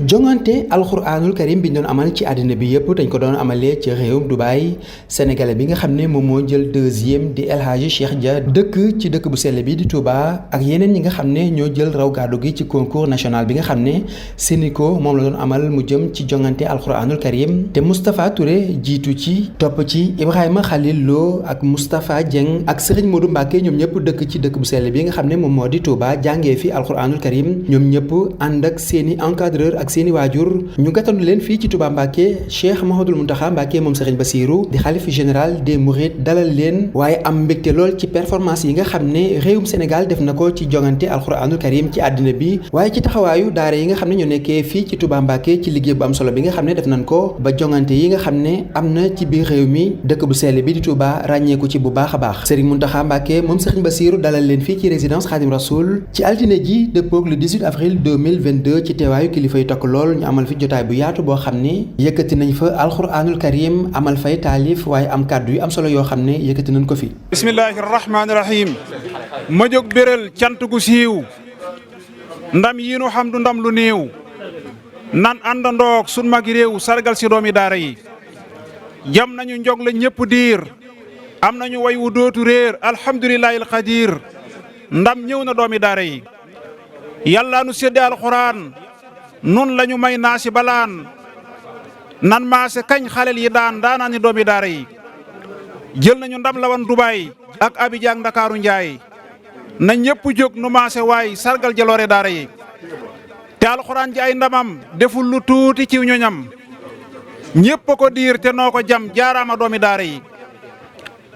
jongante alxuraanul karim bi ñu doon amal ci àddina bi yëpp dañ ko doon amalee ci réewum Dubaï sénégalais bi nga xam ne moom moo jël deuxième di El Hadji Cheikh Dia dëkk ci dëkk bu sell bi di Touba ak yeneen ñi nga xam ne ñoo jël raw gàddu gi ci concours national bi nga xam ne Sénico moom la doon amal mu jëm ci jongante alxuraanul karim te Moustapha Touré jiitu ci topp ci Ibrahima Khalil Lo ak Moustapha Dieng ak Serigne Modou Mbacké ñoom ñëpp dëkk ci dëkk bu sell bi nga xam ne moom moo di Touba jàngee fi alxuraanul karim ñoom ñëpp ànd ak seeni encadreur ak seeni waajur ñu gàttandu leen fii ci Touba Mbacké Cheikh Mouhamadoul Mountakha Mbacké moom Serigne Bassirou di xalif général des Mourides dalal leen waaye am mbégte lool ci performance yi nga xam ne réewum Sénégal def na ko ci jongante alxuraanul karim ci àddina bi waaye ci taxawaayu daara yi nga xam ne ñoo nekkee fii ci Touba Mbacké ci liggéey bu am solo bi nga xam ne def nañ ko ba jongante yi nga xam ne am na ci biir réew mi dëkk bu sell bi di Touba ràññeeku ci bu baax a baax Serigne Mountakha Mbacké moom Serigne Bassirou dalal leen fii ci résidence Khadim Rasoul ci altine ji dëppoog le 18 avril 2022 ci teewaayu kilifa yu takk lool ñu amal fi jotaay bu yaatu boo xam ne yëkkati nañ fa alxuraanul karim amal fay taalif waaye am kàddu yu am solo yoo xam ne yëkkati nañ ko fi. bismillahi rahmaani rahim ma jóg béral cant gu siiw ndam yi nu xam du ndam lu néew nan àndandoog sun magi réew sargal si doomi daara yi jam nañu njog la ñëpp diir am nañu way wu dootu réer alhamdulillahi alqadir ndam ñëw na doomi daara yi yàlla nu sédde alxuraan nun lañu may naasi balaan nan maase kañ xalel yi daanaa ni doomi daara yi jël nañu ndam la wan Dubaay ak Abidjan Ndakaaru Njaay na ñëpp jóg nu maase waay sargal jaloore daara yi te alxuraan ji ay ndamam deful lu tuuti ci ñoñam ñëpp a ko diir te noo ko jam jaaraama doomi daara yi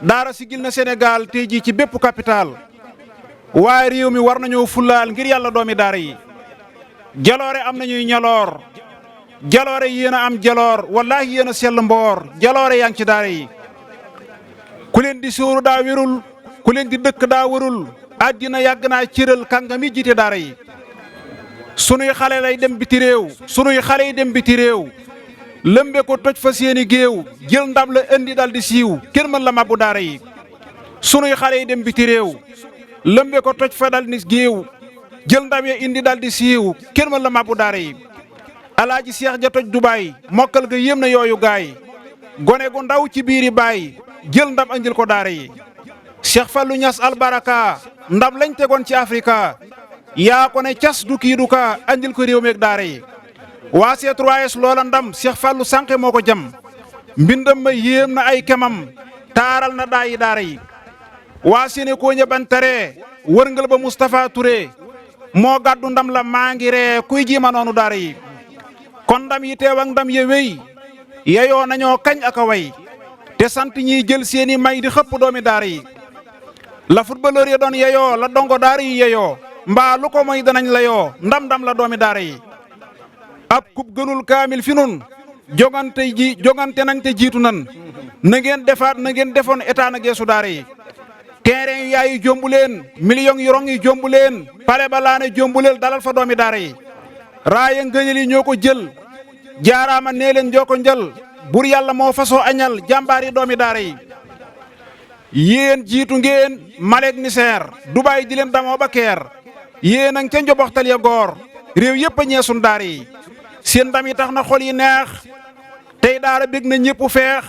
daara sigil na Sénégal tey jii ci bépp capital waaye réew mi war nañoo fulaal ngir yàlla doomi daara yi jaloore am nañuy ñaloor jaloore yéen a am jaloor wallaahi yéen a sell mboor jaloore yaa ngi ci daara yi ku leen di sóoru daa wérul ku leen di dëkk daa wérul àddina yàgg naa cëral kàngami jiite daara yi sunuy xale lay dem biti réew sunuy xale yi dem biti réew lëmbe ko toj fa seeni géew jël ndam la indi dal di siiw kenn mën la mabbu daara yi sunuy xale yi dem biti réew lëmbe ko toj fa dal ni géew jël ndam ya indi dal di siiw kenn mën la mabbu daara yi alaaji Seex Ja toj Dubaay mokkal ga yéem na yooyu gaay gone gu ndaw ci biiri baay jël ndam andil ko daara yi Cheikh Fallou Niass albaraka ndam lañ tegoon ci Afrika yaa ko ne cas du kii du ka andil ko réew meeg daara yi waa C3S loola ndam Cheikh Fallou sànqe moo ko jam mbindam ma yéem na ay kemam taaral na daayi daara yi waa Sénégal ñëbantare wërngal ba Moustapha Touré moo gàddu ndam la maa ngi ree kuy jiima noonu daara yi kon ndam yi teew ak ndam ye wéy yeyoo nañoo kañ ak a way te sant ñiy jël seeni may di xëpp doomi daara yi la footballeur yi doon yeyoo la dongo daara yi yeyoo mbaa lu ko moy danañ la yoo ndam la doomi daara yi ab kub gënul kaamil fi nun jogante nañ te jiitu nan na ngeen defaat na ngeen defoon état na geesu daara yi terrain yu yaay yi jombu leen millions yu rong yi jombu leen pale ba laane jombu leen dalal fa doomi daara yi raaya ngëñal yi ñoo ko jël jaaraama nee leen joo ko njël bur yàlla moo fasoo añal jàmbaar yi doomi daara yi yéen jiitu ngeen Malek Niger Dubaay di leen damoo ba keer yéen a ngi ca njoboxtal ya goor réew yëpp a ñeesun daara yi seen ndam yi tax na xol yi neex tey daara bég na ñëpp feex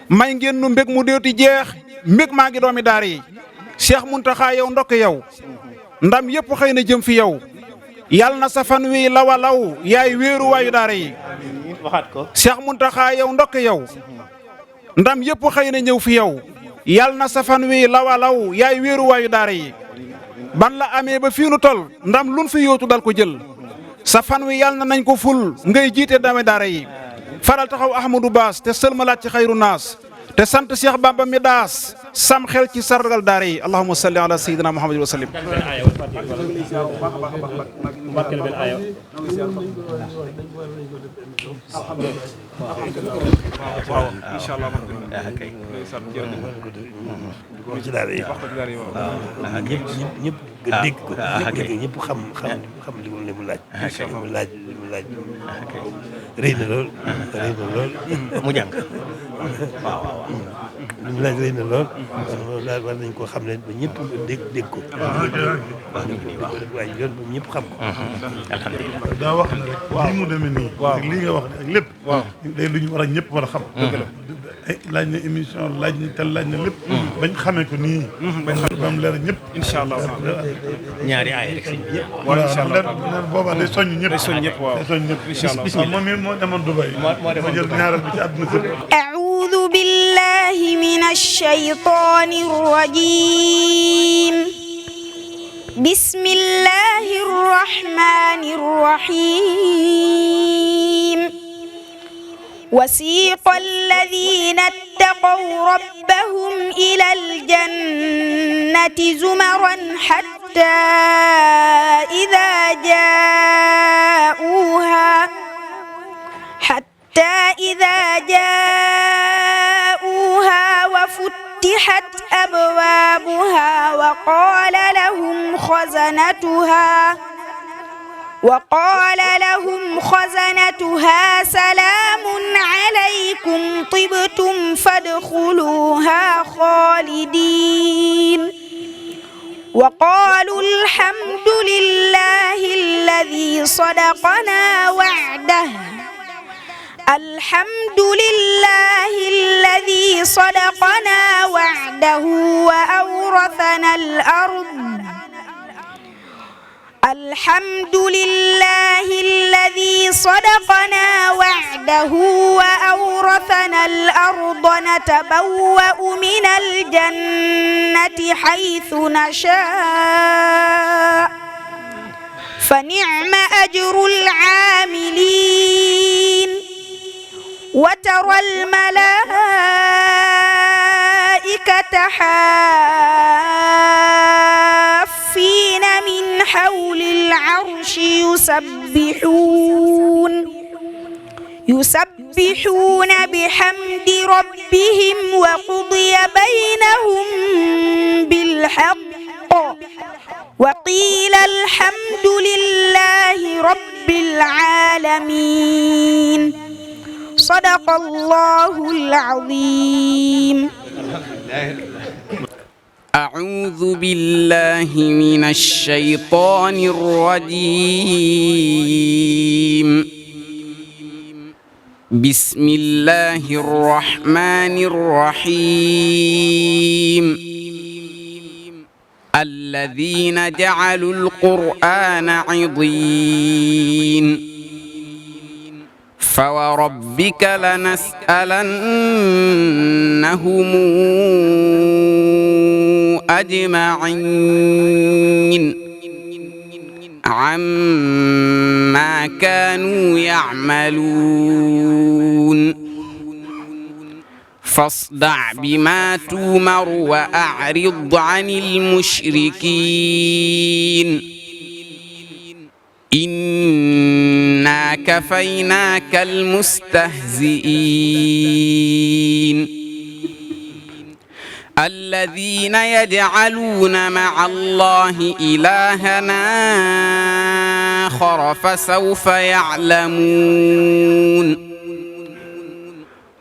may ngeen nu mbég mu déeti jeex mbég maa ngi doomi daara yi Cheikh Mountakha yow ndokk yow ndam yëpp xëy na jëm fi yow yàlla na sa fan wi lawa law yaay wéeru waayu daara yi waxaat ko Cheikh Mountakha yow ndokk yow ndam yëpp xëy na ñëw fi yow yàlla na sa fan wi lawa law yaay wéeru waayu daara yi ban la amee ba fii nu tol ndam luñ fi yóotu dal ko jël sa fan wi yàlla na nañ ko ful ngay jiite dame daara yi faral taxaw Ahmadou Baas te sëlmalaat ci xayru naas te sant Cheikh Bamba mi daas sam xel ci sargal daara yi allahumma salli ala sayyidina muhammadin wa sallim waaw inshallah ci daara yi ñëpp nga dégg ko ñëpp xam li mu laaj li mu laaj rëy na lool mu jàng waaw li mu laaj rëy na lool daal war nañ koo xam ne ba ñëpp dégg ko waaye yoon ba ñëpp xam ko alhamdulilah daa wax na rek lii mu demee nii ak lii nga wax ne ak lépp day lu ñu war a ñëpp war a xam laaj na émission laaj na tel laaj na lépp bañ xamee ko nii bañ xam ba mu leer ñëpp incha allah ñaari aay rek sëñ bi waaw incha allah boobaa day soññ ñëpp day soññ ñëpp waaw day soññ ñëpp incha allah waaw moom it moo demoon Dubaï ma jël ñaareel bi ci àdduna sëpp أعوذ بالله من الشيطان الرجيم بسم الله الرحمن الرحيم وسيق الذين اتقوا ربهم إلى الجنة زمرا حتى إذا جاءوها وفتحت أبوابها وقال لهم خزنتها سلام عليكم طبتم فادخلوها خالدين وقالوا الحمد لله الذي صدقنا وعده وأورثنا الأرض الحمد لله الذي صدقنا وعده وأورثنا الأرض نتبوأ من الجنة حيث نشاء فنعم أجر العاملين وترى الملائكة حافين من حول العرش يسبحون بحمد ربهم وقضي بينهم بالحق وقيل الحمد لله رب العالمين صدق الله العظيم. أعوذ بالله من الشيطان الرجيم. بسم الله الرحمن الرحيم. الذين جعلوا القرآن عضين فوربك لنسألنهم أجمعين عما كانوا يعملون فاصدع بما تؤمر وأعرض عن المشركين إنا كفيناك المستهزئين الذين يجعلون مع الله إلهنا آخر فسوف يعلمون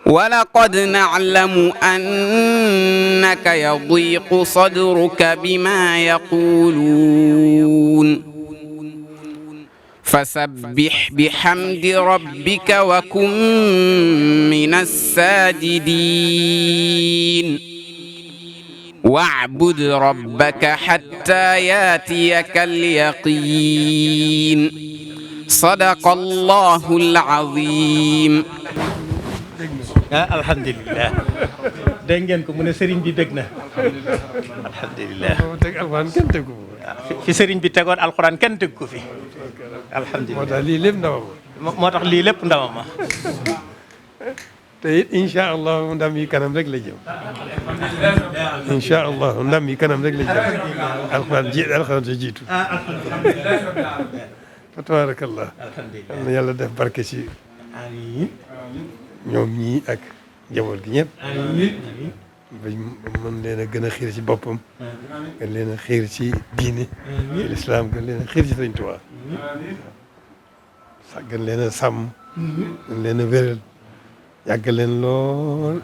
ولقد نعلم أنك يضيق صدرك بما يقولون فسبح بحمد ربك وكن من الساجدين واعبد ربك حتى ياتيك اليقين صدق الله العظيم. alhamdulilah dégg ngeen ko mu ne sëriñ bi bég na alhamdulilah fi sëriñ bi tegoon alxuraan kenn teg ko fi alhamdulilah moo tax lii lépp ndamam ma te it incha allah ndam yi kanam rek la jëm incha allah ndam yi kanam rek la jëm alxuraan sa jiitu fa tabarakallah na yàlla def barke ci ñoom ñii ak njaboot gi ñëpp bañ mën leen a gën a xiir ci boppam gën leen a xiir ci diine ci lislaam gën leen a xiir ci Sëriñ Tuubaa sax gën leen a sàmm gën leen a wéral yàgg leen lool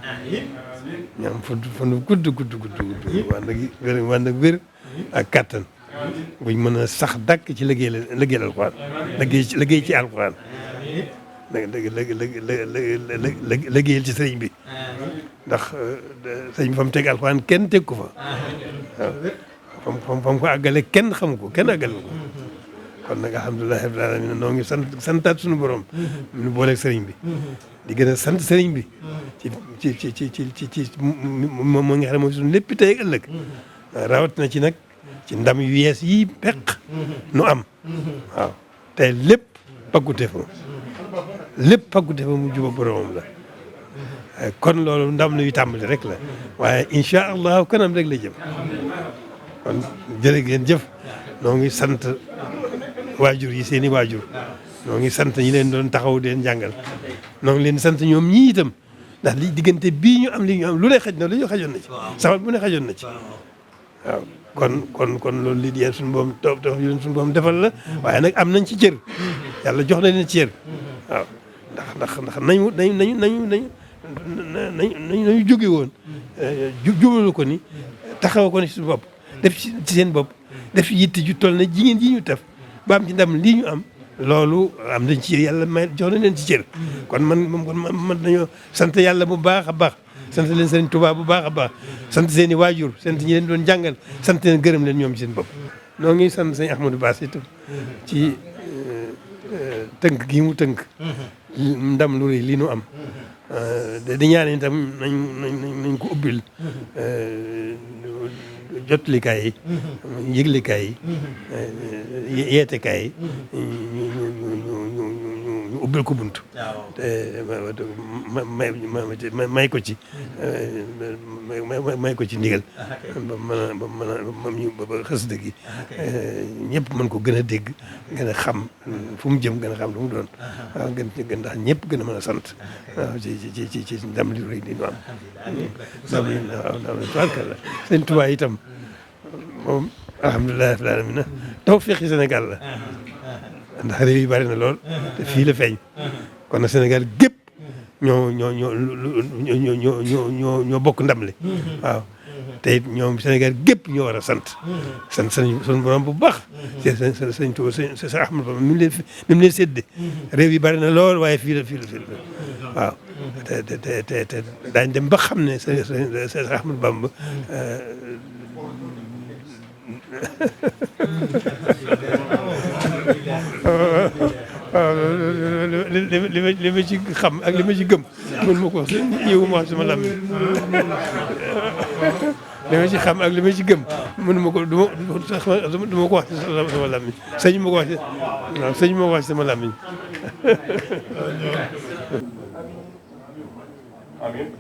ñu am fan gudd wànd ak wér ak kàttan buñ mën a sax dàkk ci liggéeyal alxuraan liggéey ci alxuraan liggéeyal ci sëriñ bi ndax sëriñ bi fa mu teg alxuraan kenn teg ko fa waaw fa mu ko àggale kenn xamu ko kenn àggale ko kon nag alhamdulilah rabbil alamin noo ngi santaat suñu borom ñu booleeg sëriñ bi di gën a sant sëriñ bi ci moom moo nga xam ne mooy suñu lépp tey ak ëllëg rawat na ci nag ci ndam yu yees yi peq nu am waaw tey lépp paggute fa mu juba boromam la kon loolu ndam la yu tàmbali rek la waaye incha allahu kanam rek la jëm kon jërë ngeen jëf noo ngi sant waajur yi seen i waajur noo ngi sant ñi leen doon taxaw di leen jàngal noo ngi leen sant ñoom ñii itam ndax li diggante bii ñu am li ñu am lu ne xaj na lu ñu xajoon na ci sabab bu ne xajoon na ci waaw kon loolu li di suñu boom suñu boom defal la waaye nag am nañ ci cër yàlla jox na leen ci cër waaw ndax nañu jóge woon jubalu ko ni taxaw ko ni suñu bopp def ci seen bopp def yitte ju toll na jigéen ji ñu tef ba am ci ndam lii ñu am loolu am nañ ci yàlla may jox na leen ci cër kon man dañoo sant yàlla bu baax a baax sant leen Sëriñ Tuubaa bu baax a baax sant seen i waajur sant ñi leen doon jàngal sant leen gërëm leen ñoom ci seen bopp noo ngi sant sëñ Ahmadou Bass itam ci tënk gi mu tënk ndam lu rëy lii nu am di ñaan itam nañ ko ubbil jotlikaay yi yëglikaay yi yeetekaay yi ñu ubbil ko bunt te may ko ci may ko ci ndigal ba xasida gi ñëpp mën ko gën a dégg gën a xam fu mu jëm gën a xam lu mu doon waaw gën ndax ñëpp gën a mën a sant waaw ci ndam li rëy li ñu am waaw Sëñ Tuubaa itam moom alhamdulilah rabbil alamin tawfeexi Sénégal la ndax réew yi bari na lool te fii la feeñ kon nag Sénégal gépp ñoo bokk ndam li waaw te it ñoom Sénégal gépp ñoo war a sant sunu borom bu baax sëñ Tuuba sëñ Ahmadu Bamba mi mu leen sédde réew yi bari na lool waaye fii la waaw te daañ dem ba xam ne sëñ Ahmadu Bamba waaw li ma ci xam ak li ma ci gëm mën ma ko wax yow ma wax sama làmmiñ li ma ci xam ak li ma ci gëm mënu ma ko du ma ko wax sama làmmiñ sëñ ma ko wax waaw sëñ ma ko wax sama làmmiñ amiin